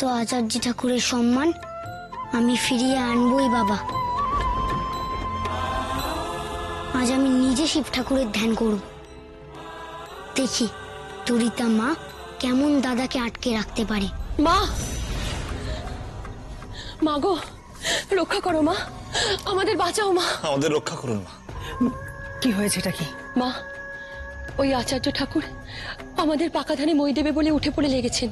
তো আচার্য ঠাকুরের সম্মান আমি ফিরিয়ে আনবই বাবা। আজ আমি নিজে শিব ঠাকুরের ধ্যান করব। দেখি তরিতা মা কেমন দাদাকে আটকে রাখতে পারে। মা, মা গো, রক্ষা করো মা, আমাদের বাঁচাও মা। আমাদের রক্ষা করুন মা। কি হয়েছে এটা কি? মা, ওই আচার্য ঠাকুর আমাদের পাকা ধানে মই দেবে বলে উঠে পড়ে লেগেছেন।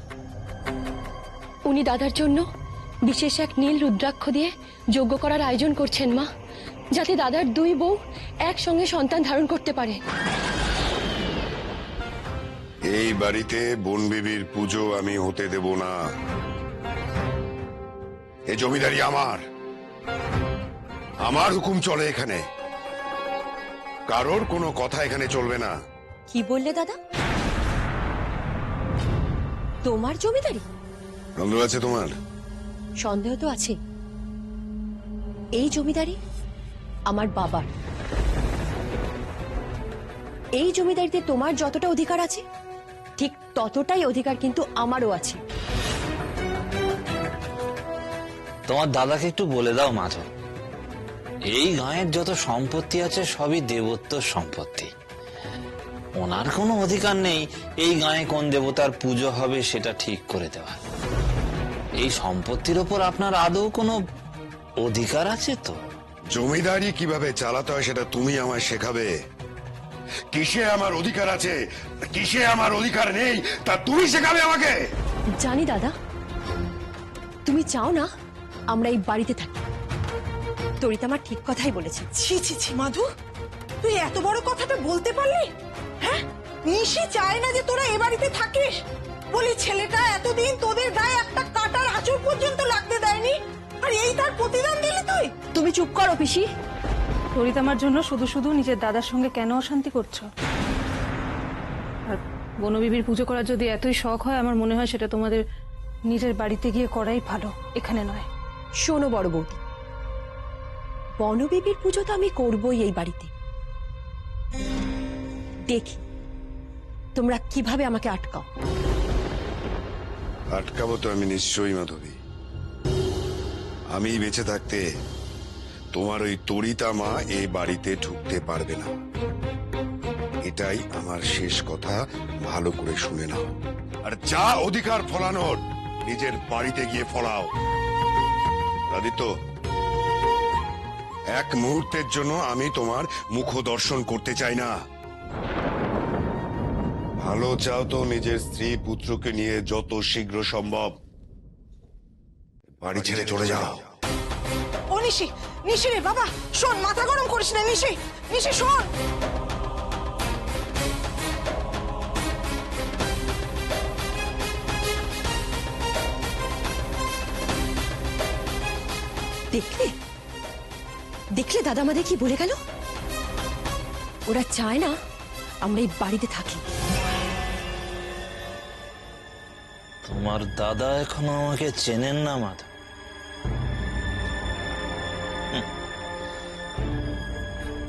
উনি দাদার জন্য বিশেষ এক নীল রুদ্রাক্ষ দিয়ে যজ্ঞ করার আয়োজন করছেন মা, যাতে দাদার দুই বউ একসঙ্গে সন্তান ধারণ করতে পারে। এই বাড়িতে বনবিবির পুজো আমি হতে দেব না। এ জমিদারি আমার, আমার হুকুম চলে এখানে। কারোর কোনো কথা এখানে চলবে না। কি বললে দাদা? তোমার জমিদারি? সন্দেহ আছে তোমার? সন্দেহ তো আছে। এই জমিদারি আমার বাবার। এই জমিদারিতে তোমার যতটা অধিকার আছে ঠিক ততটাই অধিকার কিন্তু আমারও আছে। তোমার দাদাকে একটু বলে দাও মাধব, এই গাঁয়ের যত সম্পত্তি আছে সবই দেবত্বর সম্পত্তি। ওনার কোনো অধিকার নেই এই গাঁয়ে কোন দেবতার পুজো হবে সেটা ঠিক করে দেওয়ার। এই সম্পত্তির ওপর আপনার আদৌ কোনো অধিকার আছে তো? জমিদারি কিভাবে চালাতে হয় সেটা তুমি আমায় শেখাবে। কিসে আমার অধিকার আছে, কিসে আমার অধিকার নেই তা তুমি শেখাবে আমাকে। জানি দাদা, তুমি চাও না আমরা এই বাড়িতে থাকি। তরিতা আমার ঠিক কথাই বলেছে। ছি ছি ছি মাধু, তুই এত বড় কথাটা বলতে পারলি? হ্যাঁ, নিশি চায় না যে তোরা এ বাড়িতে থাকিস। বলি ছেলেটা এতদিন তোদের গায়ে একটা কাটার আঁচড় পর্যন্ত লাগতে দেয়নি, আর এই তার প্রতিদান দিলি তুই? তুমি চুপ করো পিসি। তরিতামার জন্য শুধু শুধু নিজের দাদার সঙ্গে কেন অশান্তি করছো? আর বনবিবির পুজো করার যদি এতই শখ হয়, আমার মনে হয় সেটা তোমাদের নিজের বাড়িতে গিয়ে করাই ভালো, এখানে নয়। শোনো বড় বৌদি, বনবিবির পুজো তো আমি করবই এই বাড়িতে। দেখি তোমরা কিভাবে আমাকে আটকাও। আটকাবো তো আমি নিশ্চয়ই মাধবী। আমি বেঁচে থাকতে তোমার ওই তরিতা মা এই বাড়িতে ঢুকতে পারবে না। এটাই আমার শেষ কথা, ভালো করে শুনে নাও। আর যা অধিকার ফলানোর নিজের বাড়িতে গিয়ে ফলাও। আদিত্য, এক মুহূর্তের জন্য আমি তোমার মুখ দর্শন করতে চাই না। ভালো চাও তো নিজের স্ত্রী পুত্রকে নিয়ে যত শীঘ্র সম্ভব বাড়ি ছেড়ে চলে যাও। ও নিশি, নিশি রে বাবা, শোন, মাথা গরম করিস না নিশি। নিশি শোন, দেখলে দেখলে দাদা আমাদের কি বলে গেল? ওরা চায় না আমরা এই বাড়িতে থাকি। তোমার দাদা এখনো আমাকে চেনেন না মাধব।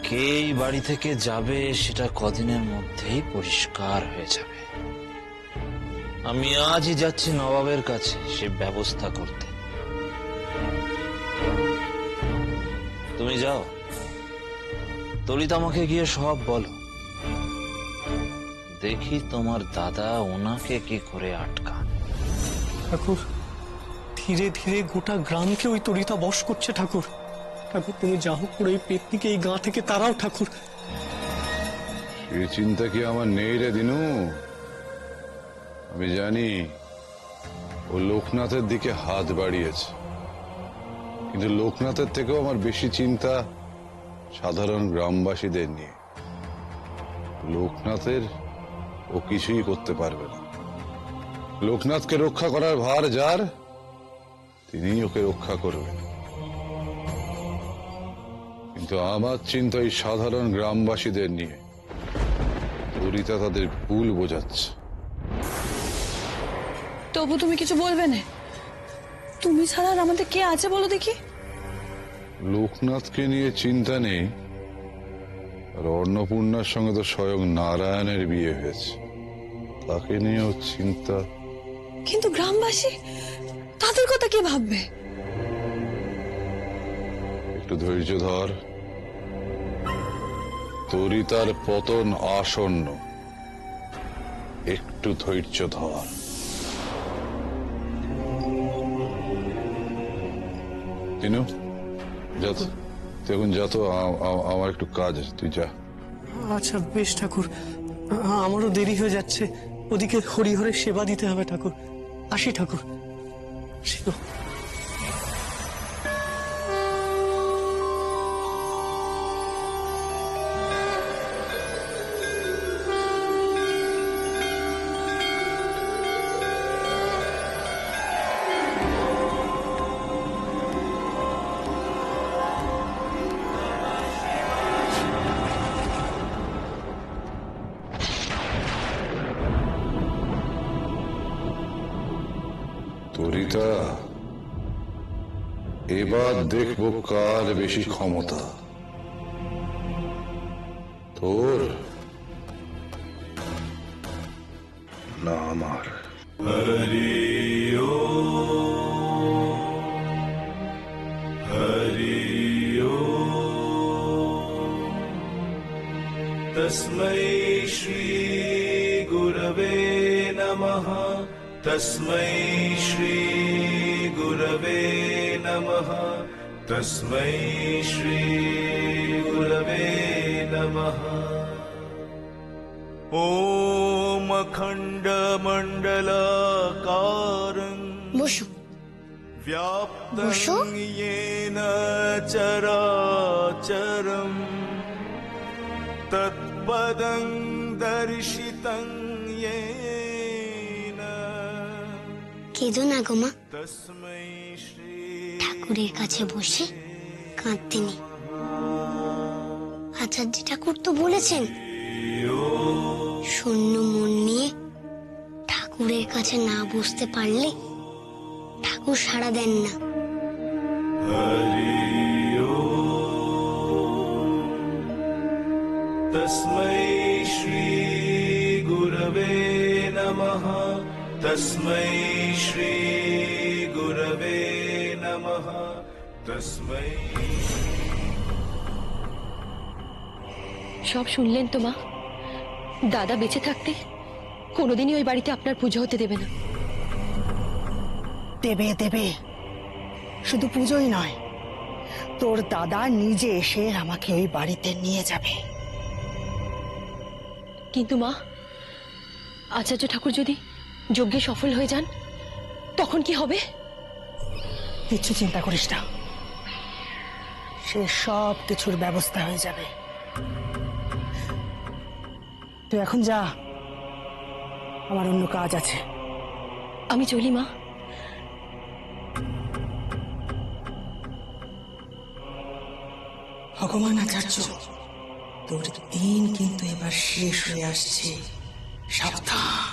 কে এই বাড়ি থেকে যাবে সেটা কদিনের মধ্যেই পরিষ্কার হয়ে যাবে। আমি আজই যাচ্ছি নবাবের কাছে সে ব্যবস্থা করতে। তুমি যাও, তরিত আমাকে গিয়ে সব বলো। দেখি তোমার দাদা ওনাকে কি করে আটকান। ঠাকুর, ধীরে ধীরে গোটা গ্রামকে ওই তরিতা বশ করছে ঠাকুর। ঠাকুর তুমি যা হোক করে এই পেতনিকে এই গাঁ থেকে তাড়াও ঠাকুর। এই চিন্তা কি আমার নেই রে দিনু? আমি জানি ও লোকনাথের দিকে হাত বাড়িয়েছে, কিন্তু লোকনাথের থেকেও আমার বেশি চিন্তা সাধারণ গ্রামবাসীদের নিয়ে। লোকনাথের ও কিছুই করতে পারবে না। লোকনাথকে রক্ষা করার ভার যার, তিনিই ওকে রক্ষা করবেন। কিন্তু আমার চিন্তা এই সাধারণ গ্রামবাসীদের নিয়ে। তরিতা তাদের ভুল বোঝাচ্ছে। তবু তুমি কিছু বলবে না? তুমি ছাড়া আর আমাদের কে আছে বলো দেখি? লোকনাথকে নিয়ে চিন্তা নেই, আর অন্নপূর্ণার সঙ্গে তো স্বয়ং নারায়ণের বিয়ে হয়েছে, তাকে নিয়েও চিন্তা। কিন্তু গ্রামবাসী, তাদের কথা কে ভাববে? একটু ধৈর্য ধর, তরিতার পতন আসন্ন, একটু ধৈর্য ধর। তিনু, যা তো, তুই এখন যা তো, আমার একটু কাজ আছে, তুই যা। আচ্ছা বেশ ঠাকুর, আমারও দেরি হয়ে যাচ্ছে, ওদিকে হরিহরের সেবা দিতে হবে ঠাকুর। আসি ঠাকুর। শিব। তরিতা, এবার দেখবো কার বেশি ক্ষমতা, তোর না আমার। तस्मै श्री गुरवे नमः। तस्मै श्री गुरवे नमः। तस्मै श्री गुरवे नमः। ॐ अखण्डमण्डलाकारं বসো। व्याप्तं বসো। येन चराचरम् तत्पदं दर्शितं येन কেঁদো না গো মা, तस्मै श्री ঠাকুরের কাছে বসে কাঁদতে নেই। আচার্য ঠাকুর তো বলেছেন, শূন্য মন নিয়ে ঠাকুরের কাছে না বসতে পারলে ঠাকুর সাড়া দেন না। तस्मै श्री गुरवे नमः। तस्मै श्री गुरवे नमः। तस्मै সব শুনলেন তো মা? দাদা বেঁচে থাকতে কোনোদিনই ওই বাড়িতে আপনার পুজো হতে দেবে না। দেবে দেবে, শুধু পুজোই নয়, তোর দাদা নিজে এসে আমাকে ওই বাড়িতে নিয়ে যাবে। কিন্তু মা, আচার্য ঠাকুর যদি যজ্ঞে সফল হয়ে যান তখন কি হবে? কিচ্ছু চিন্তা করিস না, সে সব কিছুর ব্যবস্থা হয়ে যাবে। তুই এখন যা, আমার অন্য কাজ আছে। আমি চলি মা। ভগবান আচার্য, তোর দিন কিন্তু এবার শেষ হয়ে আসছে, সাবধান।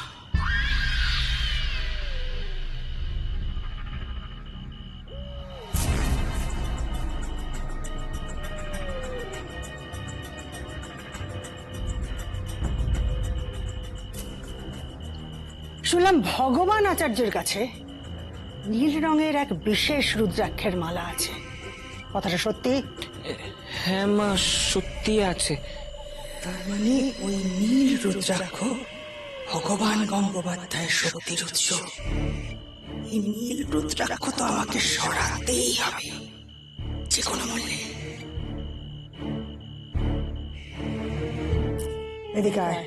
শুনলাম ভগবান আচার্যের কাছে নীল রঙের এক বিশেষ রুদ্রাক্ষের মালা আছে, কথাটা সত্যি? হ্যাঁ মা, সত্যি আছে। তার মানে ওই নীল রুদ্রাক্ষ ভগবান গঙ্গোপাধ্যায়ের শক্তির উৎস। এই নীল রুদ্রাক্ষ তো আমাকে সরাতেই হবে যে কোনো মূল্যে। এদিকে আয়।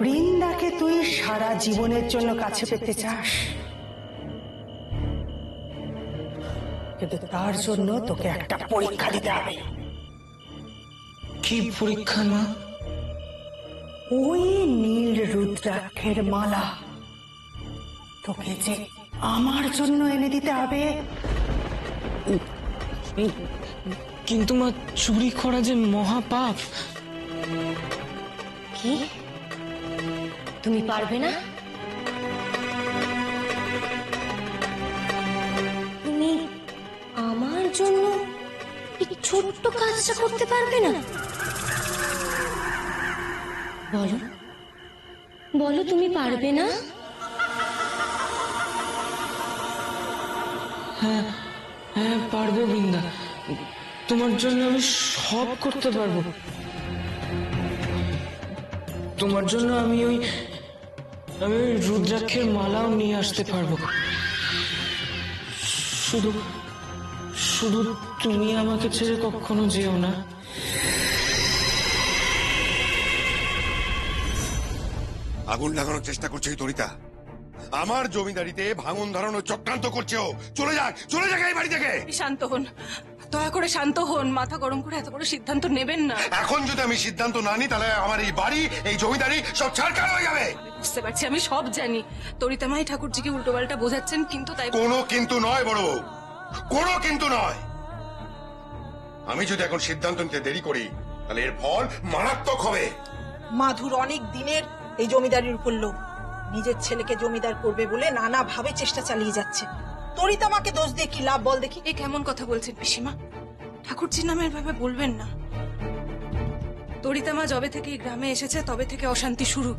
বৃন্দাকে তুই সারা জীবনের জন্য কাছে পেতে চাস, কিন্তু তার জন্য তোকে একটা পরীক্ষা দিতে হবে। কি পরীক্ষা মা? ওই নীল রুদ্রাক্ষের মালা তোকে যে আমার জন্য এনে দিতে হবে। কিন্তু মা, চুরি করা যে মহাপাপ। কি তুমি পারবে না? তুমি আমার জন্য এই ছোট্ট কাজটা করতে পারবে না? বলো বলো, তুমি পারবে না? হ্যাঁ হ্যাঁ পারবো বৃন্দা, তোমার জন্য আমি সব করতে পারবো। তোমার জন্য আমি ওই রুদ্রাক্ষের মালাও নিয়ে আসতে পারবো। শুধু শুধু তুমি আমাকে ছেড়ে কখনো যেও না। আগুন লাগানোর চেষ্টা করছে এই তরিতা। আমার জমিদারিতে ভাঙন ধরানোর চক্রান্ত করছে ও। চলে যাক, চলে যাক এই বাড়ি থেকে। শান্ত হন, দয়া করে শান্ত হন। মাথা গরম করে এত বড় সিদ্ধান্ত নেবেন না। এখন যদি আমি সিদ্ধান্ত না নিই তাহলে আমার এই বাড়ি, এই জমিদারি সব ছাড়খাড় হয়ে যাবে। বুঝতে পারছি, আমি সব জানি। তরিতামাই ঠাকুরজিকে উল্টোপাল্টা বোঝাচ্ছেন, কিন্তু তাই কোনো কিন্তু নয় বড় বউ, কোনো কিন্তু নয়। আমি যদি এখন সিদ্ধান্ত নিতে দেরি করি তাহলে এর ফল মারাত্মক হবে। মাধুর অনেক দিনের এই জমিদারির উপর লোভ, নিজের ছেলেকে জমিদার করবে বলে নানা ভাবে চেষ্টা চালিয়ে যাচ্ছে। তরিতামাকে দোষ দিয়ে কি লাভ বল দেখি? এ কেমন কথা বলছেন পিসিমা? ঠাকুরজির নামে এভাবে বলবেন না। তরিতামা যবে থেকে এই গ্রামে এসেছে তবে থেকে অশান্তি শুরু।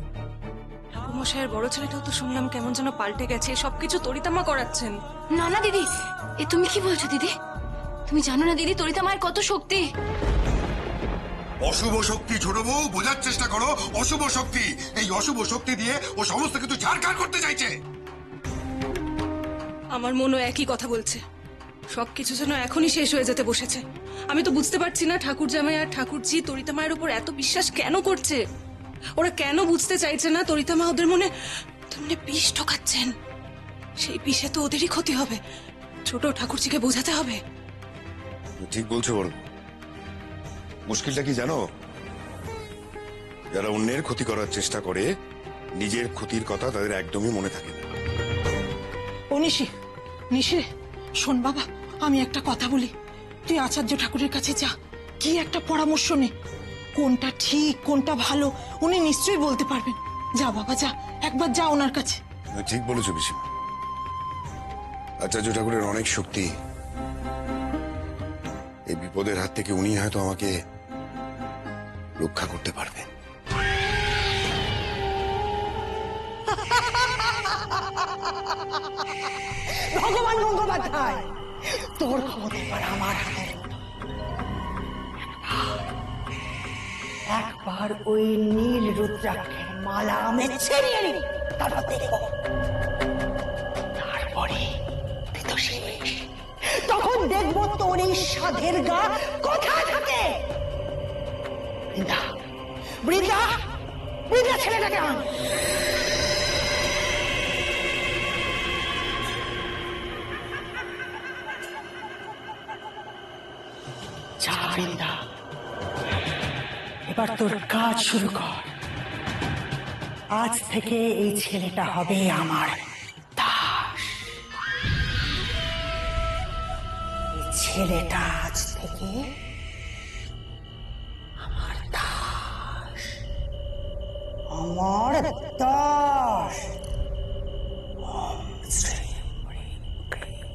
ঠাকুরমশাইয়ের বড় ছেলেটাও তো শুনলাম কেমন যেন পাল্টে গেছে। সবকিছু তরিতামা করাচ্ছেন। না না দিদি, এ তুমি কি বলছো দিদি? তুমি জানো না দিদি তরিতা মায়ের কত শক্তি? অশুভ শক্তি ছোট বউ, বোঝার চেষ্টা করো। অশুভ শক্তি, এই অশুভ শক্তি দিয়ে ও সমস্ত কিছু ছাড়খাড় করতে চাইছে। আমার মনও একই কথা বলছে। সবকিছু যেন এখনই শেষ হয়ে যেতে বসেছে। আমি তো বুঝতে পারছি না ঠাকুর জামাই আর ঠাকুরজি তরিতা মায়ের উপর এত বিশ্বাস কেন করছে। ওরা কেন বুঝতে চাইছে না তরিতা মা ওদের মনে বিষ ঢোকাচ্ছেন। সেই বিষে তো ওদেরই ক্ষতি হবে। ছোট ঠাকুরজিকে বোঝাতে হবে। ঠিক বলছো বড়। মুশকিলটা কি জানো? যারা অন্যের ক্ষতি করার চেষ্টা করে নিজের ক্ষতির কথা তাদের একদমই মনে থাকে না। ও নিশি, নিশি শোন বাবা, আমি একটা কথা বলি। তুই আচার্য ঠাকুরের কাছে যা, কি একটা পরামর্শ নে। কোনটা ঠিক কোনটা ভালো উনি নিশ্চয়ই বলতে পারবেন। যা বাবা যা, একবার যা ওনার কাছে। ঠিক বলেছো পিসিমা, আচার্য ঠাকুরের অনেক শক্তি। এই বিপদের হাত থেকে উনি হয়তো আমাকে রক্ষা করতে পারবেন। ভগবান গঙ্গোপাধ্যায়, তোর ক্ষমতা এবার আমার হাতে। একবার ওই নীল রুদ্রাক্ষের মালা আমি ছিনিয়ে নি, তারপর দেখো। তারপরে তুই তো শেষ। তখন দেখবো তোর এই সাধের গা কোথায় থাকে। বৃন্দা, বৃন্দা, বৃন্দা ছেলেটাকে আন। যা বৃন্দা, এবার তোর কাজ শুরু কর। আজ থেকে এই ছেলেটা হবে আমার দাস। এই ছেলেটা আজ থেকে আমার দাস, আমার দাস। ওম শ্রী হ্রিম ক্লীম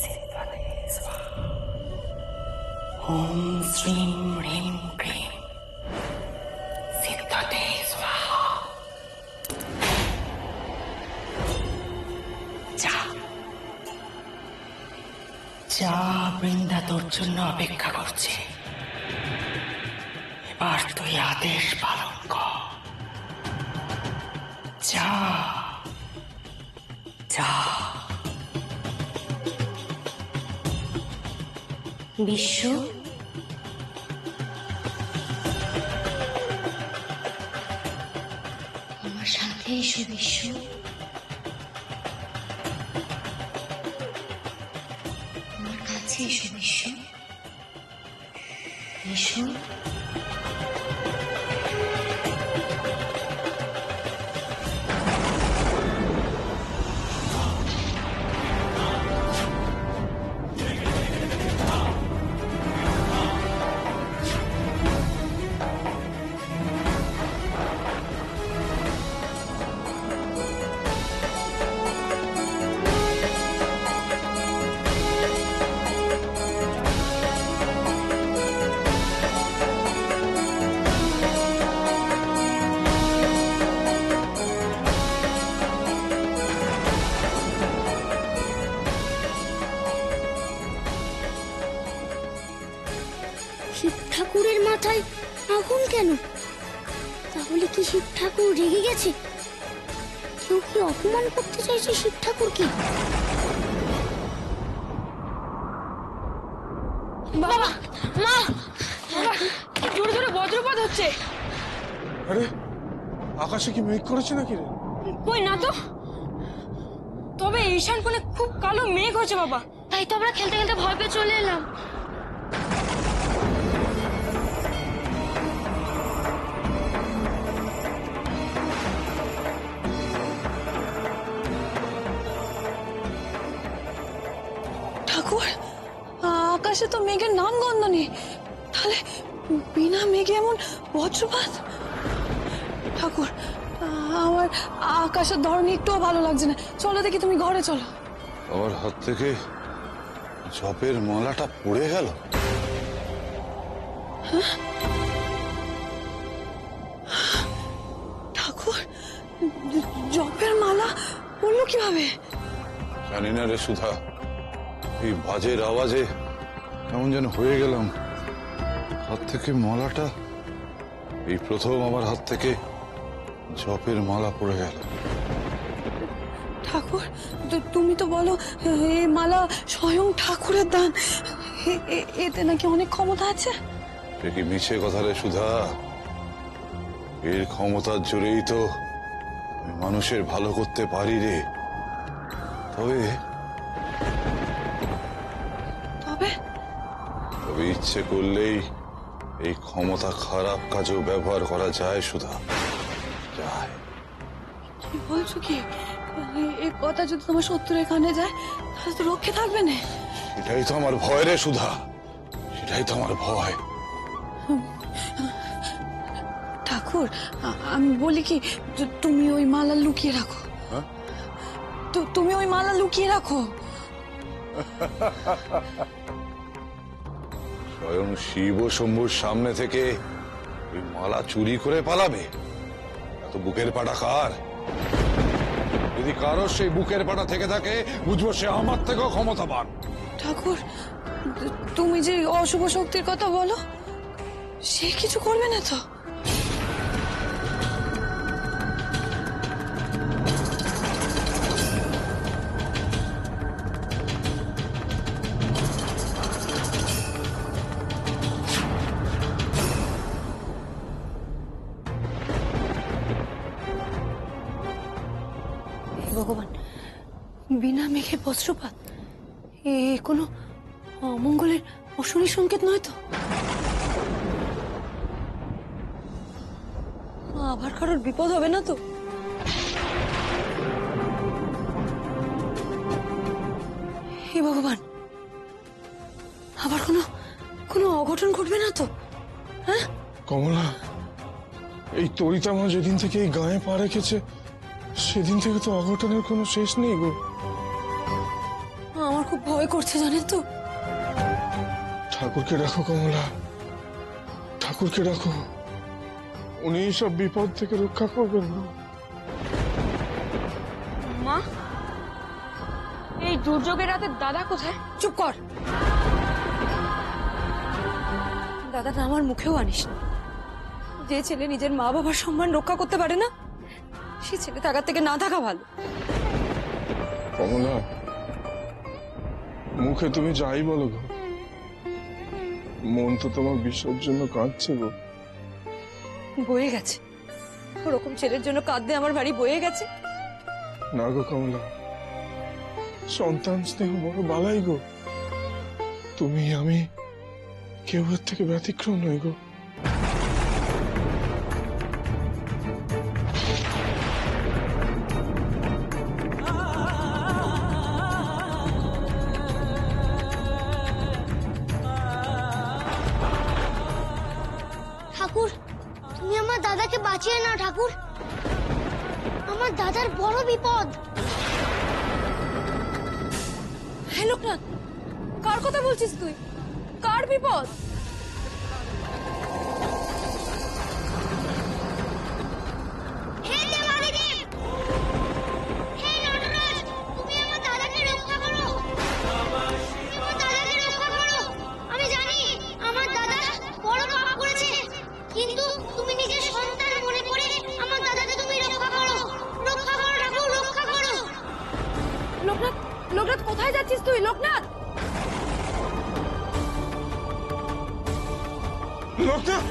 সিদ্ধতে স্বাহা। ওম শ্রীম হ্রিম ক্লীম সিদ্ধতে স্বাহা। যা যা, বৃন্দা তোর জন্য অপেক্ষা করছে। এবার তুই আদেশ পালন কর। যা যা। বিশ্ব, আমার সাথে এসো বিশ্ব। আমার কাছে এসো বিশ্ব, এসো। শিব ঠাকুরের মাথায় আগুন কেন? তাহলে কি শিব ঠাকুর রেগে গেছে? কেউ কি অপমান করতে চাইছে শিব ঠাকুরকে? বাবা, মা, জোরে জোরে বজ্রপাত হচ্ছে। আরে আকাশে কি মেঘ করেছে নাকি রে? কই না তো, তবে ঈশান কোণে খুব কালো মেঘ হয়েছে বাবা। তাই তো আমরা খেলতে খেলতে ভয় পেয়ে চলে এলাম। ঠাকুর, আকাশে তো মেঘের নাম গন্ধ নেই, তাহলে বিনা মেঘে এমন বজ্রপাত? ঠাকুর, আমার আকাশের ধরন একটুও ভালো লাগছে না, চলো দেখি, তুমি ঘরে চলো। আমার হাত থেকে জপের মালাটা পড়ে গেল। ঠাকুর, জপের মালা পড়লো কিভাবে? জানি না রে সুধা, এই বাজের আওয়াজে কেমন যেন হয়ে গেলাম। হাত থেকে মালাটা, এই প্রথম আমার হাত থেকে জপের মালা পড়ে গেল। ঠাকুর, তুমি তো বলো এই মালা স্বয়ং ঠাকুরের দান, এতে নাকি অনেক ক্ষমতা আছে। সে কি মিছে কথা রে সুধা? এর ক্ষমতার জোরেই তো আমি মানুষের ভালো করতে পারি রে। তবে তবে তবে ইচ্ছে করলেই এই ক্ষমতা খারাপ কাজেও ব্যবহার করা যায় সুধা, যায়। কি বলছো কি? এই কথা যদি তোমার শত্রুর কানে যায় তাহলে তো রক্ষে থাকবে না। এটাই তো আমার ভয় রে সুধা, সেটাই তো আমার ভয়। ঠাকুর, আমি বলি কি, তুমি ওই মালা লুকিয়ে রাখো। হ্যাঁ? তুমি ওই মালা লুকিয়ে রাখো। স্বয়ং শিব ও শম্ভুর সামনে থেকে ওই মালা চুরি করে পালাবে? এত বুকের পাটা কার? যদি কারো সেই বুকের পাটা থেকে থাকে, বুঝবো সে আমার থেকেও ক্ষমতাবান। ঠাকুর, তুমি যে অশুভ শক্তির কথা বলো, সে কিছু করবে না তো? ভগবান, বিনা মেঘে বজ্রপাত, এ কোনো অমঙ্গলের অশনি সংকেত নয় তো? আবার কারোর বিপদ হবে না তো? হে ভগবান, আবার কোনো অঘটন ঘটবে না তো? হ্যাঁ কমলা, এই তরিতা মা যেদিন থেকে এই গায়ে পা রেখেছে সেদিন থেকে তো অঘটনের কোনো শেষ নেই গো। আমার খুব ভয় করছে, জানেন তো? ঠাকুরকে রাখো কমলা, ঠাকুরকে রাখো, উনি সব বিপদ থেকে রক্ষা করবেন গো। মা, এই দুর্যোগের রাতে দাদা কোথায়? চুপ কর। দাদাটা আমার মুখেও আনিস না। যে ছেলে নিজের মা বাবার সম্মান রক্ষা করতে পারে না, সে ছেলে থাকার থেকে না থাকা ভালো। কমলা, মুখে তুমি যাই বলো গো, মন তো তোমার বিশ্বের জন্য কাঁদছে গো। বয়ে গেছে, ওরকম ছেলের জন্য কাঁদতে আমার বাড়ি বয়ে গেছে। না গো কমলা, সন্তান স্নেহ বড় বালাই গো। তুমি আমি কেউ এর থেকে ব্যতিক্রম নই গো। ঠাকুর, তুমি আমার দাদাকে বাঁচিয়ে নাও ঠাকুর, আমার দাদার বড় বিপদ। হে লোকনাথ, কার কথা বলছিস তুই? কার বিপদ? হে দেবাদিদেব, হে নটরাজ, তুমি আমার দাদাকে রক্ষা করো, তুমি আমার দাদাকে রক্ষা করো। আমি জানি আমার দাদা লোকনাথ কোথায় যাচ্ছিস তুই? লোকনাথ! লোকনাথ